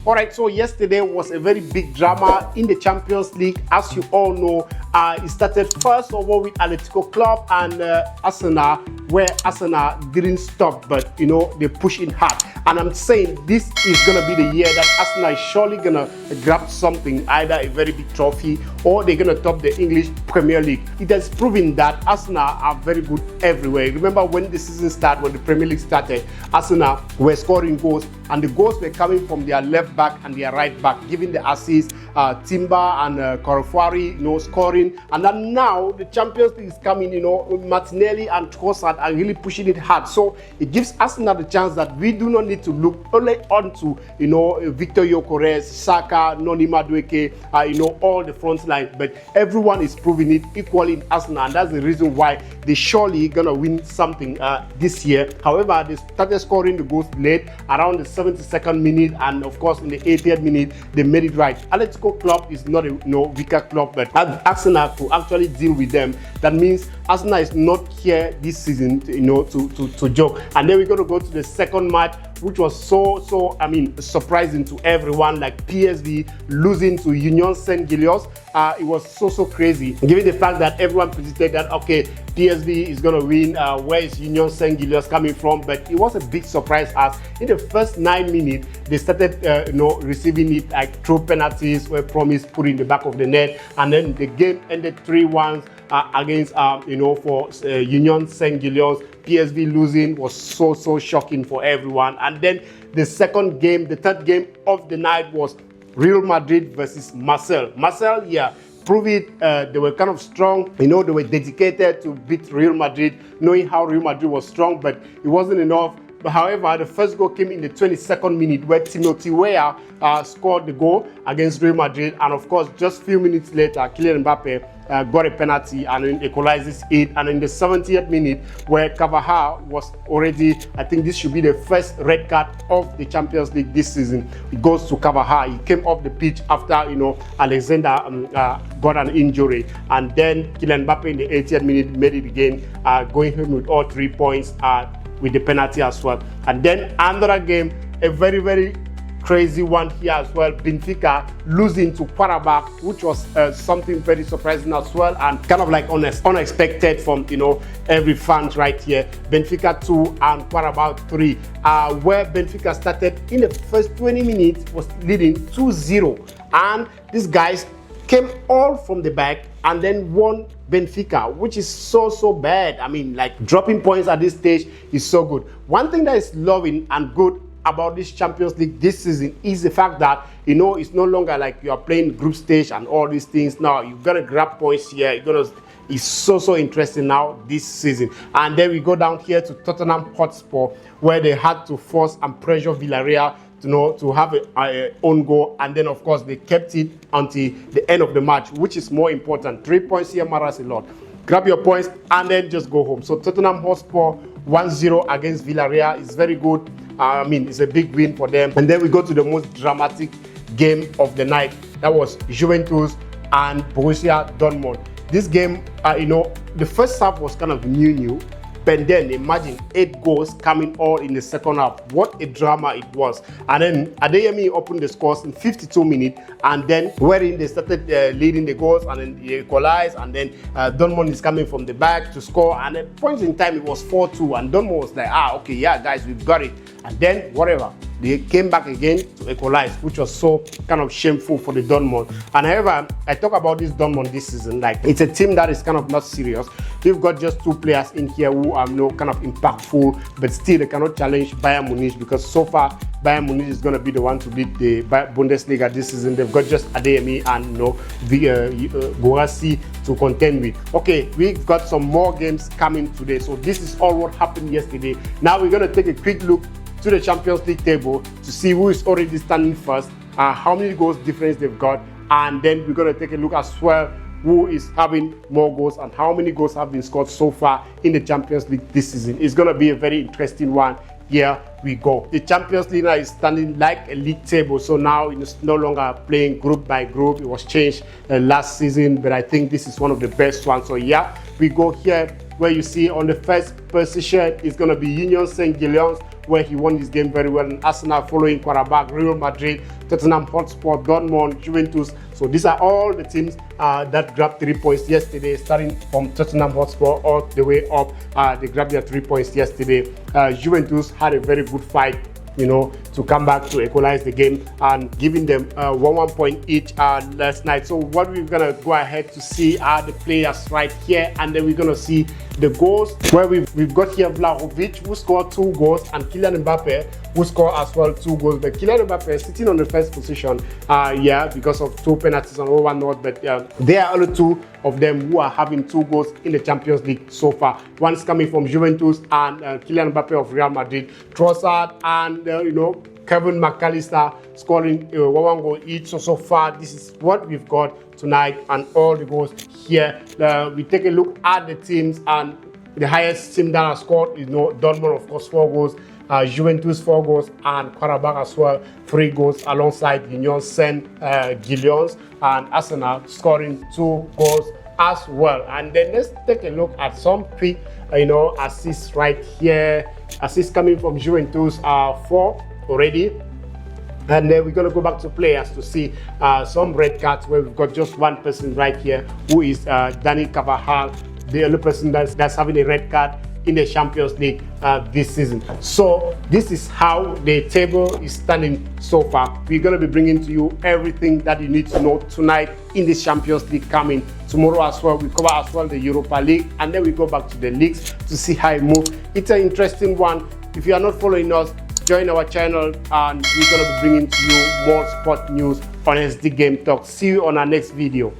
All right, so yesterday was a very big drama in the Champions League. As you all know, it started first of all with Atletico Club and Arsenal, where Arsenal didn't stop, but they're pushing hard. And I'm saying this is gonna be the year that Arsenal is surely gonna grab something, either a very big trophy or they're gonna top the English Premier League. It has proven that Arsenal are very good everywhere. Remember when the season started, when the Premier League started, Arsenal were scoring goals, and the goals were coming from their left back and their right back, giving the assists. Timber and Korofari, scoring. And then now the Champions League is coming, Martinelli and Trossard are really pushing it hard. So it gives Arsenal the chance that we do not need to look only onto, Victor Gyökeres, Saka, Noni Madueke, all the front line. But everyone is proving it equally in Arsenal, and that's the reason why they surely gonna win something this year. However, they started scoring the goals late, around the 72nd minute, and of course in the 80th minute they made it right. Atletico Club is not a weaker club, but Arsenal to actually deal with them. That means Arsenal is not here this season, to joke. And then we're going to go to the second match, which was so surprising to everyone, like PSV losing to Union Saint-Gilloise. It was so crazy, given the fact that everyone predicted that, okay, PSV is going to win. Where is Union Saint-Gilloise coming from? But it was a big surprise as in the first 9 minutes, they started receiving it like through penalties were promised put in the back of the net, and then the game ended 3-1 against for Union Saint-Gilloise. PSV losing was so shocking for everyone. And then the third game of the night was Real Madrid versus Marseille. Marseille, prove it. They were kind of strong. They were dedicated to beat Real Madrid, knowing how Real Madrid was strong, but it wasn't enough. But however, the first goal came in the 22nd minute, where Timothy Weah scored the goal against Real Madrid. And of course, just a few minutes later, Kylian Mbappe got a penalty and then equalizes it. And in the 70th minute, where Carvajal was already, I think this should be the first red card of the Champions League this season. It goes to Carvajal. He came off the pitch after, Alexander got an injury. And then Kylian Mbappe in the 80th minute made it again, going home with all 3 points with the penalty as well. And then another game, a very crazy one here as well. Benfica losing to Qarabağ, which was something very surprising as well, and kind of like unexpected from every fan right here. Benfica 2 and Qarabağ 3, where Benfica started in the first 20 minutes was leading 2-0, and these guys came all from the back and then won Benfica, which is so bad. I mean, like, dropping points at this stage is so good. One thing that is loving and good about this Champions League this season is the fact that it's no longer like you are playing group stage and all these things. Now you've got to grab points here. It's so interesting now this season. And then we go down here to Tottenham Hotspur, where they had to force and pressure Villarreal to have an own goal, and then of course they kept it until the end of the match, which is more important. 3 points here matters a lot. Grab your points and then just go home. So Tottenham Hotspur 1-0 against Villarreal is very good. It's a big win for them. And then we go to the most dramatic game of the night. That was Juventus and Borussia Dortmund. This game, the first half was kind of new. But then imagine 8 goals coming all in the second half. What a drama it was. And then Adeyemi opened the scores in 52 minutes, and then wherein they started leading the goals, and then they equalized, and then Dortmund is coming from the back to score, and at points in time it was 4-2, and Dortmund was like, okay, yeah guys, we've got it. And then whatever, they came back again to equalize, which was so kind of shameful for the Dortmund. And however, I talk about this Dortmund this season, like, it's a team that is kind of not serious. They've got just 2 players in here who are kind of impactful, but still they cannot challenge Bayern Munich, because so far Bayern Munich is going to be the one to beat the Bundesliga this season. They've got just Adeyemi and Guirassy to contend with. Okay, we've got some more games coming today. So this is all what happened yesterday. Now we're going to take a quick look to the Champions League table to see who is already standing first, how many goals difference they've got, and then we're going to take a look as well who is having more goals and how many goals have been scored so far in the Champions League this season. It's going to be a very interesting one. Here we go. The Champions League now is standing like a league table, so now it's no longer playing group by group. It was changed last season, but I think this is one of the best ones. So we go here where you see on the first position is going to be Union Saint-Gilloise where he won his game very well, and Arsenal following Qarabağ, Real Madrid, Tottenham Hotspur, Dortmund, Juventus. So these are all the teams that grabbed 3 points yesterday, starting from Tottenham Hotspur all the way up. They grabbed their 3 points yesterday. Juventus had a very good fight, you know, to come back to equalize the game and giving them 1 point each last night. So what we're gonna go ahead to see are the players right here, and then we're gonna see the goals, where we've got here Vlahovic, who scored 2 goals, and Kylian Mbappe, who scored as well 2 goals. But Kylian Mbappe is sitting on the first position, because of 2 penalties and 1-0. But there are only 2 of them who are having 2 goals in the Champions League so far. One's coming from Juventus, and Kylian Mbappe of Real Madrid. Trossard and Kevin McAllister scoring 1 goal each. So far, this is what we've got tonight, and all the goals here. We take a look at the teams, and the highest team that has scored is Dortmund, of course, 4 goals. Juventus 4 goals, and Qarabağ as well 3 goals, alongside Union Saint-Gilloise and Arsenal scoring 2 goals as well. And then let's take a look at some quick assists right here. Assists coming from Juventus are 4 already. And then we're going to go back to players to see some red cards, where we've got just 1 person right here, who is Dani Carvajal, the only person that's having a red card in the Champions League this season. So this is how the table is standing so far. We're going to be bringing to you everything that you need to know tonight in the Champions League coming. Tomorrow as well, we cover as well the Europa League, and then we go back to the leagues to see how it moves. It's an interesting one. If you are not following us, join our channel, and we're going to be bringing to you more sport news on SD Game Talk. See you on our next video.